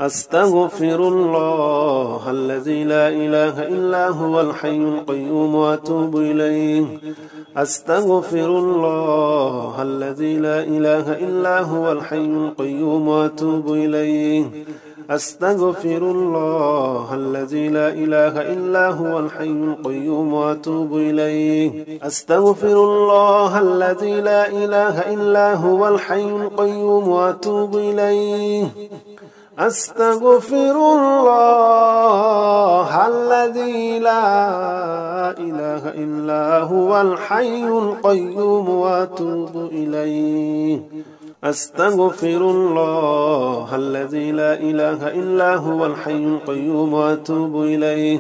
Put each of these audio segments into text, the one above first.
أستغفر الله الذي لا إله إلا هو الحي القيوم وأتوب إليه. أستغفر الله الذي لا إله إلا هو الحي القيوم وأتوب إليه. أستغفر الله الذي لا إله إلا هو الحي القيوم وأتوب إليه. أستغفر الله الذي لا إله إلا هو الحي القيوم وأتوب إليه. أستغفر الله الذي لا إله إلا هو الحي القيوم وأتوب إليه. أستغفر الله الذي لا إله إلا هو الحي القيوم وأتوب إليه.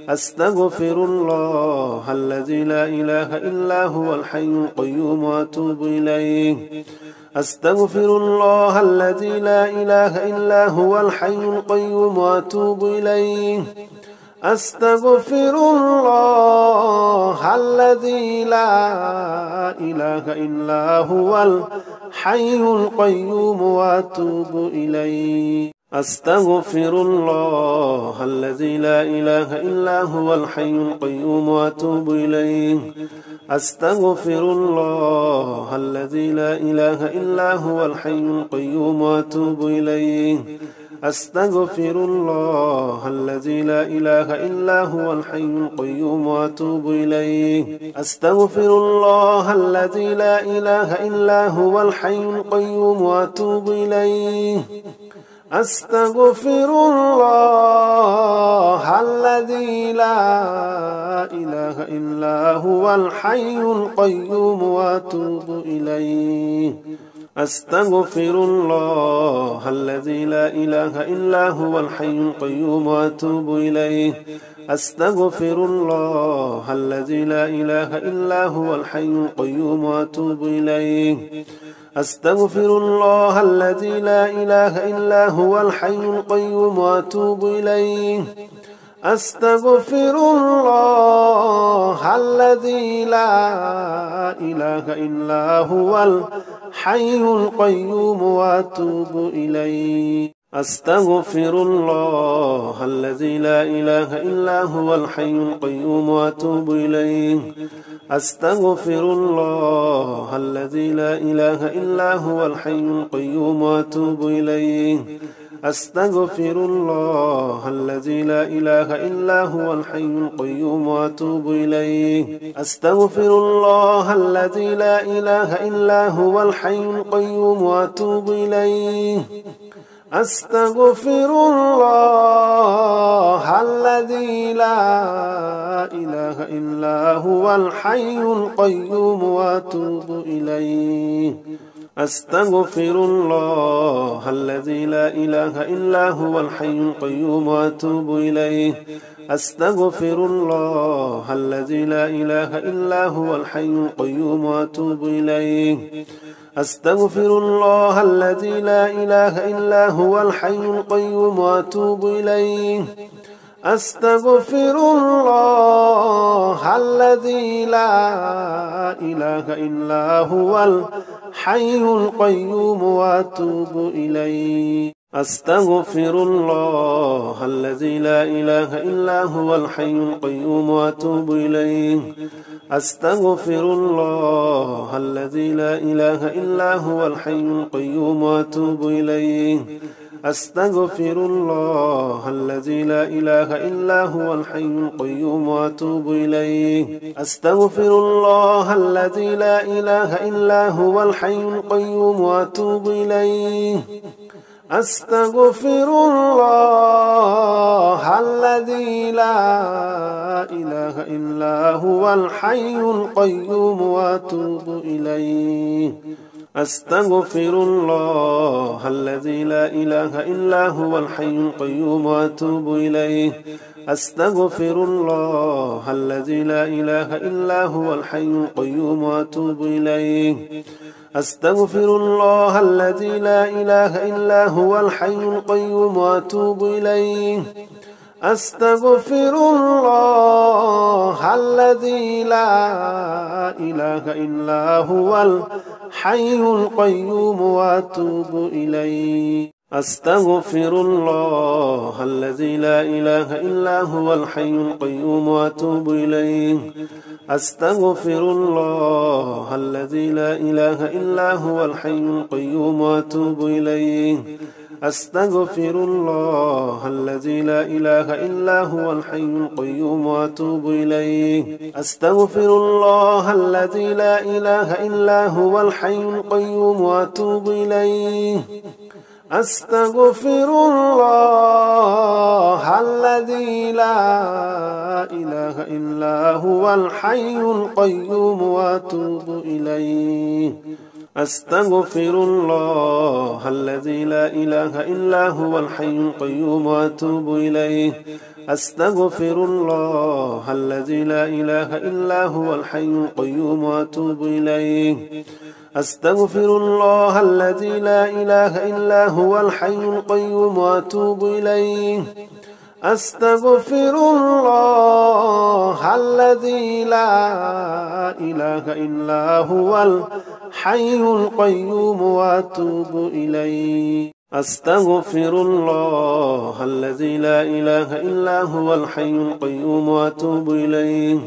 أستغفر الله الذي لا إله إلا هو الحي القيوم وأتوب إليه. أستغفر الله الذي لا إله إلا هو الحي القيوم وأتوب إليه. أستغفر الله الذي لا إله إلا هو الحي القيوم وأتوب إليه. أستغفر الله الذي لا إله إلا هو الحي القيوم وأتوب إليه. أستغفر الله الذي لا إله إلا هو الحي القيوم وأتوب إليه. أستغفر الله الذي لا إله إلا هو الحي القيوم وأتوب إليه. أستغفر الله الذي لا إله إلا هو الحي القيوم وأتوب إليه. أستغفر الله الذي لا إله إلا هو الحي القيوم وأتوب إليه. أستغفر الله الذي لا إله إلا هو الحي القيوم وأتوب إليه. أستغفر الله الذي لا إله إلا هو الحي القيوم وأتوب إليه. أستغفر الله الذي لا إله إلا هو الحي القيوم وأتوب إليه. أستغفر الله الذي لا إله إلا هو الحي القيوم وأتوب إليه. أستغفر الله الذي لا إله إلا هو الحي القيوم وأتوب إليه. أستغفر الله الذي لا إله إلا هو الحي القيوم وأتوب إليه. أستغفر الله الذي لا إله إلا هو الحي القيوم وأتوب إليه. أستغفر الله الذي لا إله إلا هو الحي القيوم وأتوب إليه. أستغفر الله الذي لا إله إلا هو الحي القيوم وأتوب إليه. أستغفر الله الذي لا إله إلا هو الحي القيوم وأتوب إليه. أستغفر الله الذي لا إله إلا هو الحي القيوم وأتوب إليه. أستغفر الله الذي لا إله إلا هو الحي القيوم وأتوب إليه. أستغفر الله الذي لا إله إلا هو الحي القيوم وأتوب إليه. أستغفر الله الذي لا إله إلا هو الحي القيوم وأتوب إليه. أستغفر الله الذي لا إله إلا هو الحي القيوم وأتوب إليه. أستغفر الله الذي لا إله إلا هو الحي القيوم وأتوب إليه. أستغفر الله الذي لا إله إلا هو الحي القيوم وأتوب إليه. أستغفر الله الذي لا إله إلا هو الحي القيوم وأتوب إليه. أستغفر الله الذي لا إله إلا هو الحي القيوم وأتوب إليه. أستغفر الله الذي لا إله إلا هو الحي القيوم وأتوب إليه. أستغفر الله الذي لا إله إلا هو الحي القيوم وأتوب إليه. أستغفر الله الذي لا إله إلا هو الحي القيوم وأتوب إليه. أستغفر الله الذي لا إله إلا هو الحي القيوم وأتوب إليه. أستغفر الله الذي لا إله إلا هو الحي القيوم وأتوب إليه. أستغفر الله الذي لا إله إلا هو الحي القيوم وأتوب إليه. أستغفر الله الذي لا إله إلا هو الحي القيوم وأتوب إليه. أستغفر الله الذي لا إله إلا هو الحي القيوم وأتوب إليه. أستغفر الله الذي لا إله إلا هو الحي القيوم وأتوب إليه. أستغفر الله الذي لا إله إلا هو الحي القيوم وأتوب إليه. أستغفر الله الذي لا إله إلا هو الحي القيوم وأتوب إليه. أستغفر الله الذي لا إله إلا هو الحي القيوم وأتوب إليه. أستغفر الله الذي لا إله إلا هو الحي القيوم وأتوب إليه.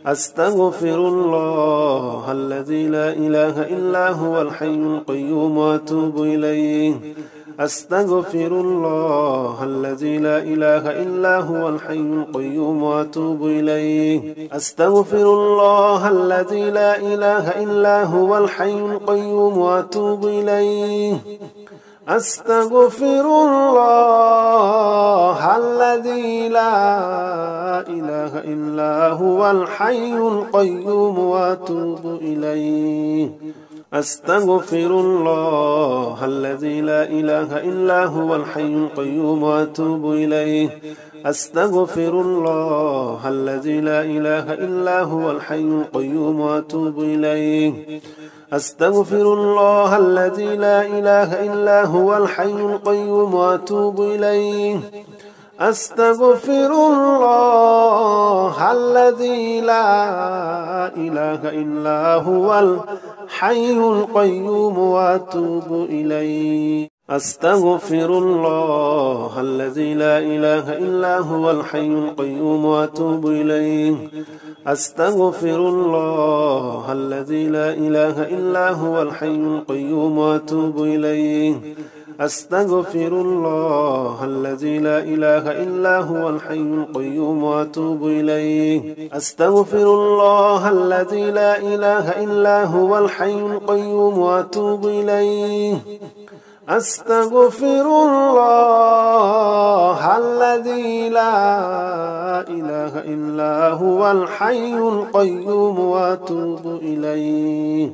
أستغفر الله الذي لا إله إلا هو الحي القيوم وأتوب إليه. أستغفر الله الذي لا إله إلا هو الحي القيوم وأتوب إليه. أستغفر الله الذي لا إله إلا هو الحي القيوم وأتوب إليه. أستغفر الله الذي لا إله إلا هو الحي القيوم وأتوب إليه. أستغفر الله الذي لا إله إلا هو الحي القيوم وأتوب إليه. أستغفر الله الذي لا إله إلا هو الحي القيوم وأتوب إليه. أستغفر الله الذي لا إله إلا هو الحي القيوم وأتوب إليه. أستغفر الله الذي لا إله إلا هو الحي القيوم وأتوب إليه. أستغفر الله الذي لا إله إلا هو الحي القيوم وأتوب إليه. أستغفر الله الذي لا إله إلا هو الحي القيوم وأتوب إليه. أستغفر الله الذي لا إله إلا هو الحي القيوم وأتوب إليه. أستغفر الله الذي لا إله إلا هو الحي القيوم وأتوب إليه. أستغفر الله الذي لا إله إلا هو الحي القيوم وأتوب إليه.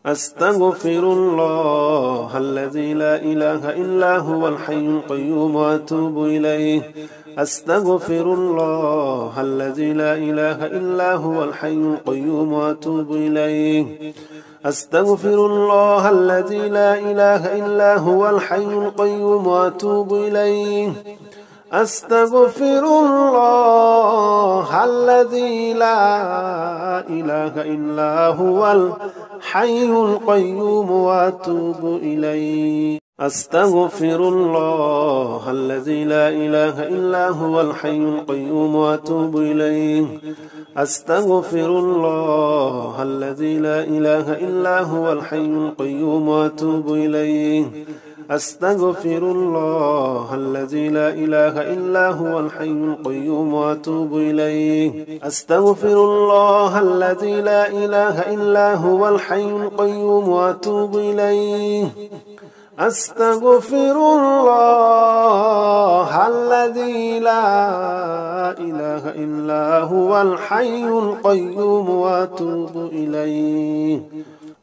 أستغفر الله الذي لا إله إلا هو الحي القيوم وأتوب إليه. أستغفر الله الذي لا إله إلا هو الحي القيوم وأتوب إليه. أستغفر الله الذي لا إله إلا هو الحي القيوم وأتوب إليه. أستغفر الله الذي لا إله إلا هو الحي القيوم وأتوب إليه. أستغفر الله الذي لا إله إلا هو الحي القيوم وأتوب إليه. أستغفر الله الذي لا إله إلا هو الحي القيوم وأتوب إليه. أستغفر الله الذي لا إله إلا هو الحي القيوم وأتوب إليه. أستغفر الله الذي لا إله إلا هو الحي القيوم وأتوب إليه. أستغفر الله الذي لا إله إلا هو الحي القيوم وأتوب إليه.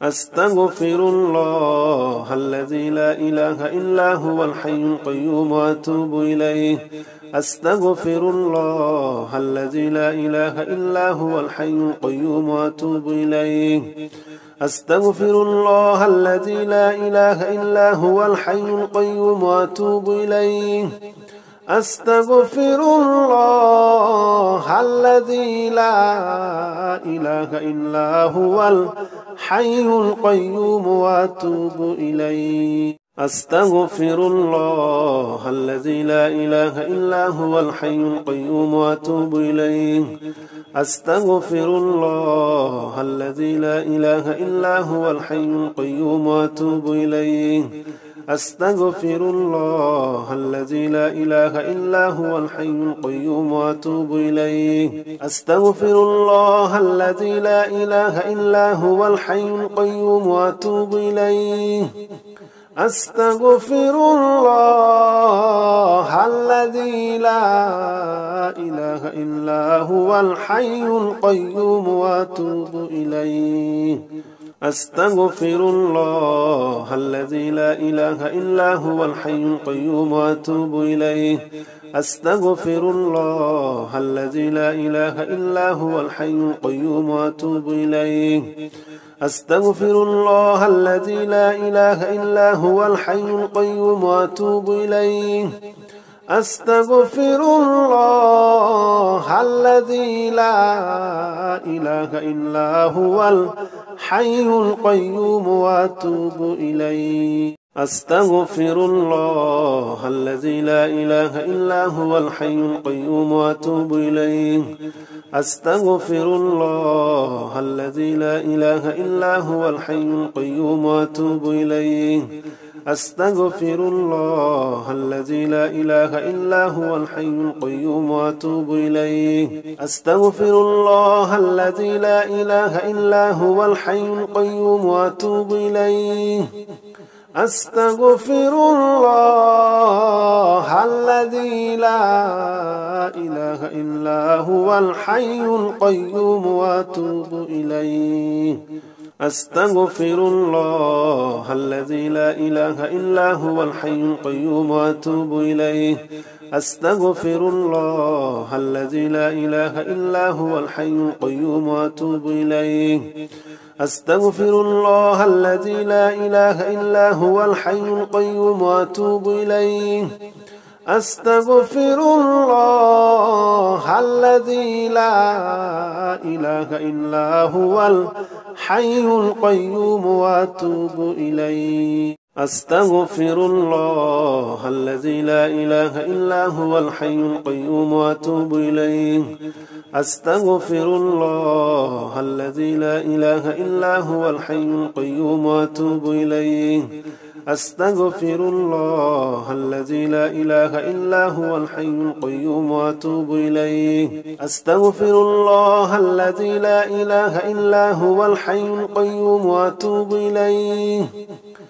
أستغفر الله الذي لا إله إلا هو الحي القيوم وأتوب إليه. أستغفر الله الذي لا إله إلا هو الحي القيوم وأتوب إليه. أستغفر الله الذي لا إله إلا هو الحي القيوم وأتوب إليه. أستغفر الله الذي لا إله إلا هو الحي القيوم وأتوب إليه. أستغفر الله الذي لا إله إلا هو الحي القيوم وأتوب إليه. أستغفر الله الذي لا إله إلا هو الحي القيوم وأتوب إليه. أستغفر الله الذي لا إله إلا هو الحي القيوم وأتوب إليه. أستغفر الله الذي لا إله إلا هو الحي القيوم وأتوب إليه. أستغفر الله الذي لا إله إلا هو الحي القيوم وأتوب إليه. أستغفر الله الذي لا إله إلا هو الحي القيوم وأتوب إليه. أستغفر الله الذي لا إله إلا هو الحي القيوم وأتوب إليه. أستغفر الله الذي لا إله إلا هو الحي القيوم وأتوب إليه. أستغفر الله الذي لا إله إلا هو الحي القيوم وأتوب إليه. أستغفر الله الذي لا إله إلا هو الحي القيوم وأتوب إليه. أستغفر الله الذي لا إله إلا هو الحي القيوم وأتوب إليه. أستغفر الله الذي لا إله إلا هو الحي القيوم وأتوب إليه. أستغفر الله الذي لا إله إلا هو الحي القيوم وأتوب إليه. أستغفر الله الذي لا إله إلا هو الحي القيوم وأتوب إليه. أستغفر الله الذي لا إله إلا هو الحي القيوم وأتوب إليه. أستغفر الله الذي لا إله إلا هو الحي القيوم وأتوب إليه. أستغفر الله الذي لا إله إلا هو الحي القيوم وأتوب إليه. أستغفر الله الذي لا إله إلا هو الحي القيوم وأتوب إليه. أستغفر الله الذي لا إله إلا هو الحي القيوم وأتوب إليه. أستغفر الله الذي لا إله إلا هو الحي القيوم وأتوب إليه. أستغفر الله الذي لا إله إلا هو الحي القيوم وأتوب إليه. أستغفر الله الذي لا إله إلا هو الحي القيوم وأتوب إليه. أستغفر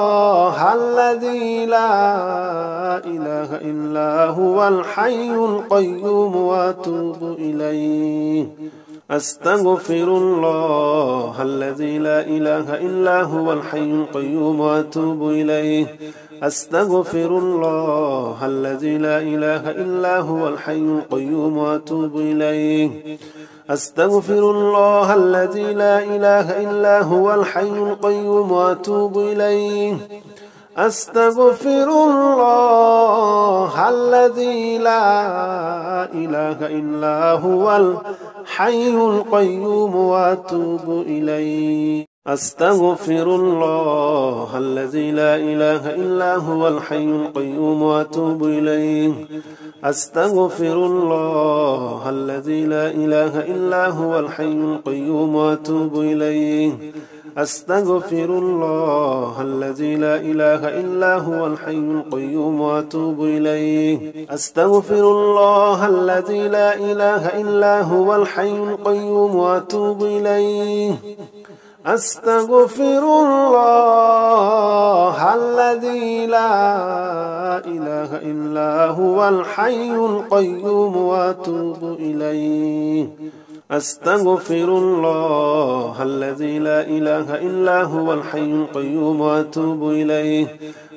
الله الذي لا إله إلا هو الحي القيوم وأتوب إليه. أستغفر الله الذي لا إله إلا هو الحي القيوم وأتوب إليه. أستغفر الله الذي لا إله إلا هو الحي القيوم وأتوب إليه. أستغفر الله الذي لا إله إلا هو الحي القيوم وأتوب إليه. أستغفر الله الذي لا إله إلا هو الحي القيوم وأتوب إليه. أستغفر الله الذي لا إله إلا هو الحي القيوم وأتوب إليه. أستغفر الله الذي لا إله إلا هو الحي القيوم وأتوب إليه. أستغفر الله الذي لا إله إلا هو الحي القيوم وأتوب إليه. أستغفر الله الذي لا إله إلا هو الحي القيوم وأتوب إليه. أستغفر الله الذي لا إله إلا هو الحي القيوم وأتوب إليه. أستغفر الله الذي لا إله إلا هو الحي القيوم وأتوب إليه.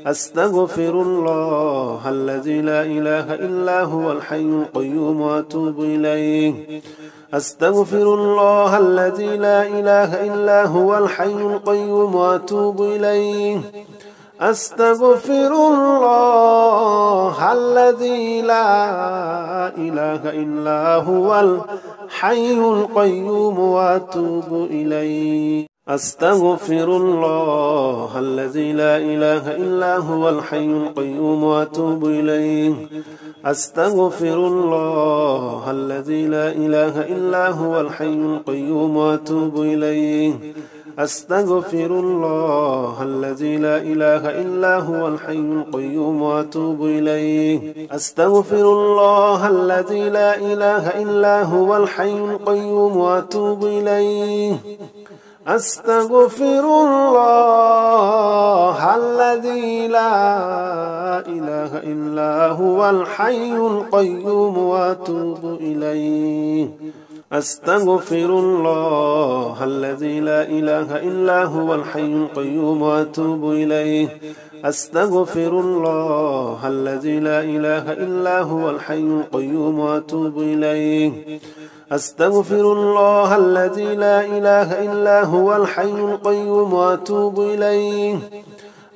أستغفر الله الذي لا إله إلا هو الحي القيوم وأتوب إليه. أستغفر الله الذي لا إله إلا هو الحي القيوم وأتوب إليه. أستغفر الله الذي لا إله إلا هو الحي القيوم وأتوب إليه. أستغفر الله الذي لا إله إلا هو الحي القيوم وأتوب إليه. أستغفر الله الذي لا إله إلا هو الحي القيوم وأتوب إليه. أستغفر الله الذي لا إله إلا هو الحي القيوم وأتوب إليه. أستغفر الله الذي لا إله إلا هو الحي القيوم وأتوب إليه. أستغفر الله الذي لا إله إلا هو الحي القيوم وأتوب إليه. أستغفر الله الذي لا إله إلا هو الحي القيوم وأتوب إليه. أستغفر الله الذي لا إله إلا هو الحي القيوم وأتوب إليه. أستغفر الله الذي لا إله إلا هو الحي القيوم وأتوب إليه.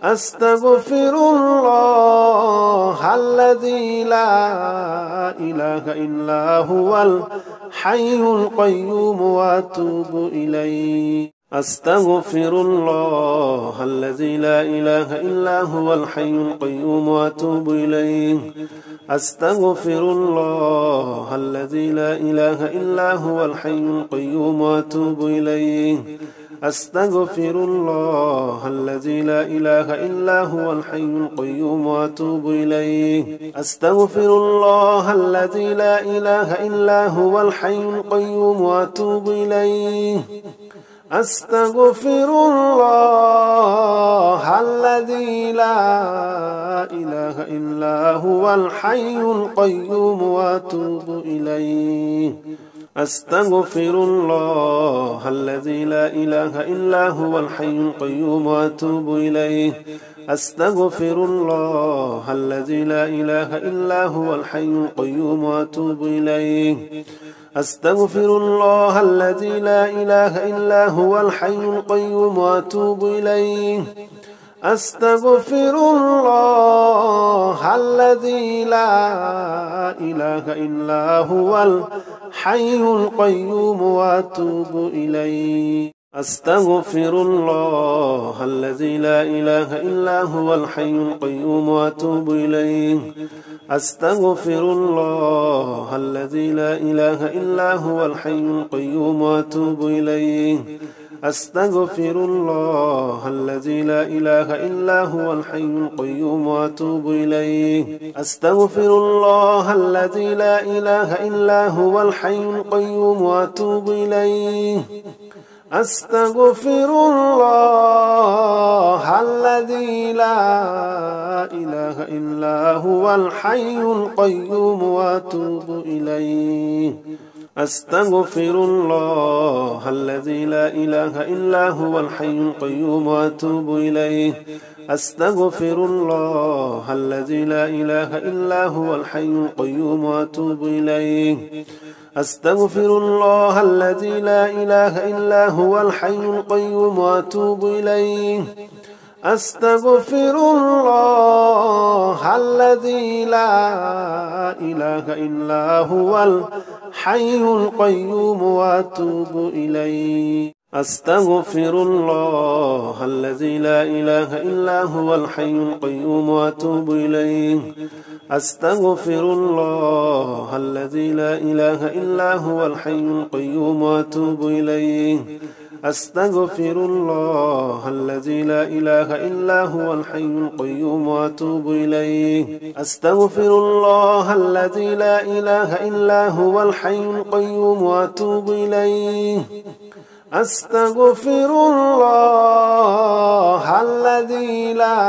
أستغفر الله الذي لا إله إلا هو الحي القيوم وأتوب إليه. أستغفر الله الذي لا إله إلا هو الحي القيوم وأتوب إليه. أستغفر الله الذي لا إله إلا هو الحي القيوم وأتوب إليه. أستغفر الله الذي لا إله إلا هو الحي القيوم وأتوب إليه. أستغفر الله الذي لا إله إلا هو الحي القيوم وأتوب إليه. أستغفر الله الذي لا إله إلا هو الحي القيوم وأتوب إليه. أستغفر الله الذي لا إله إلا هو الحي القيوم وأتوب إليه. أستغفر الله الذي لا إله إلا هو الحي القيوم وأتوب إليه. أستغفر الله الذي لا إله إلا هو الحي القيوم وأتوب إليه. أستغفر الله الذي لا إله إلا هو الحي القيوم وأتوب إليه. أستغفر الله الذي لا إله إلا هو الحي القيوم وأتوب إليه. أستغفر الله الذي لا إله إلا هو الحي القيوم وأتوب إليه. أستغفر الله الذي لا إله إلا هو الحي القيوم وأتوب إليه. أستغفر الله الذي لا إله إلا هو الحي القيوم وأتوب إليه. أستغفر الله الذي لا إله إلا هو الحي القيوم وأتوب إليه. أستغفر الله الذي لا إله إلا هو الحي القيوم وأتوب إليه. أستغفر الله الذي لا إله إلا هو الحي القيوم وأتوب إليه. أستغفر الله الذي لا إله إلا هو الحي القيوم وأتوب إليه. أستغفر الله الذي لا إله إلا هو الحي القيوم وأتوب إليه. أستغفر الله الذي لا إله إلا هو الحي القيوم وأتوب إليه. أستغفر الله الذي لا إله إلا هو الحي القيوم وأتوب إليه. أستغفر الله الذي لا إله إلا هو الحي القيوم وأتوب إليه. أستغفر الله الذي لا إله إلا هو الحي القيوم وأتوب إليه. أستغفر الله الذي لا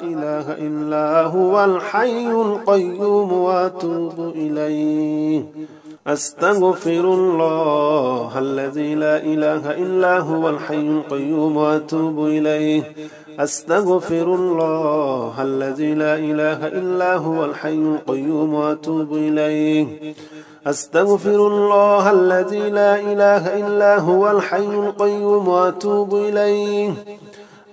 إله إلا هو الحي القيوم وأتوب إليه. أستغفر الله الذي لا إله إلا هو الحي القيوم وأتوب إليه. أستغفر الله الذي لا إله إلا هو الحي القيوم وأتوب إليه. أستغفر الله الذي لا إله إلا هو الحي القيوم وأتوب إليه.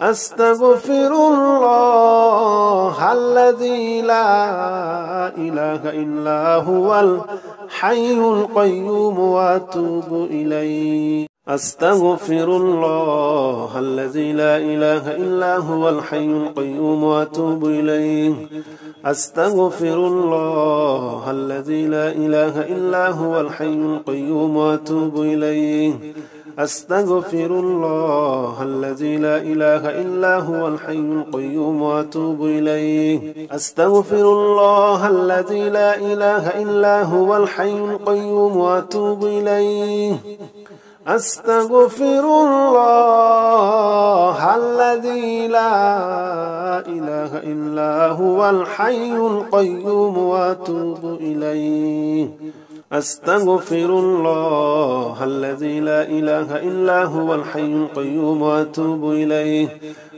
أستغفر الله الذي لا إله إلا هو الحي القيوم وأتوب إليه. أستغفر الله الذي لا إله إلا هو الحي القيوم وأتوب إليه. أستغفر الله الذي لا إله إلا هو الحي القيوم وأتوب إليه. أستغفر الله الذي لا إله إلا هو الحي القيوم وأتوب إليه. أستغفر الله الذي لا إله إلا هو الحي القيوم وأتوب إليه. أستغفر الله الذي لا إله إلا هو الحي القيوم وأتوب إليه. أستغفر الله الذي لا إله إلا هو الحي القيوم وأتوب إليه.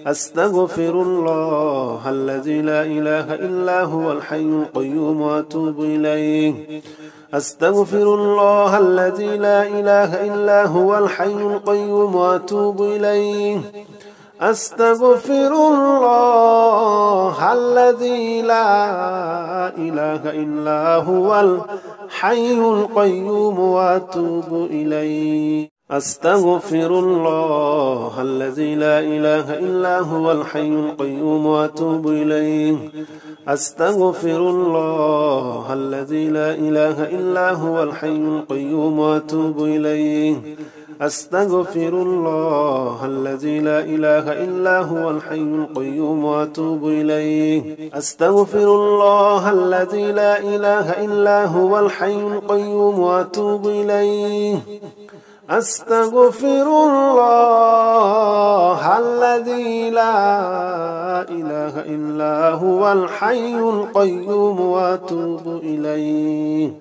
أستغفر الله الذي لا إله إلا هو الحي القيوم وأتوب إليه. أستغفر الله الذي لا إله إلا هو الحي القيوم وأتوب إليه. أستغفر الله الذي لا إله إلا هو الحي القيوم وأتوب إليه. أستغفر الله الذي لا إله إلا هو الحي القيوم وأتوب إليه. أستغفر الله الذي لا إله إلا هو الحي القيوم وأتوب إليه. أستغفر الله الذي لا إله إلا هو الحي القيوم وأتوب إليه. أستغفر الله الذي لا إله إلا هو الحي القيوم وأتوب إليه. أستغفر الله الذي لا إله إلا هو الحي القيوم وأتوب إليه.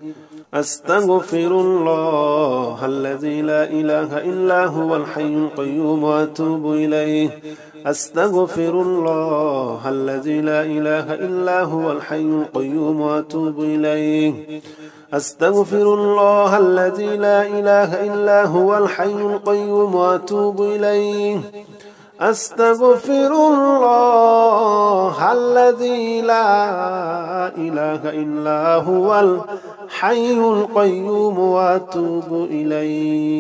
أستغفر الله الذي لا إله إلا هو الحي القيوم وأتوب إليه. أستغفر الله الذي لا إله إلا هو الحي القيوم وأتوب إليه. أستغفر الله الذي لا إله إلا هو الحي القيوم وأتوب إليه. أستغفر الله الذي لا إله إلا هو الحي القيوم وأتوب إليه.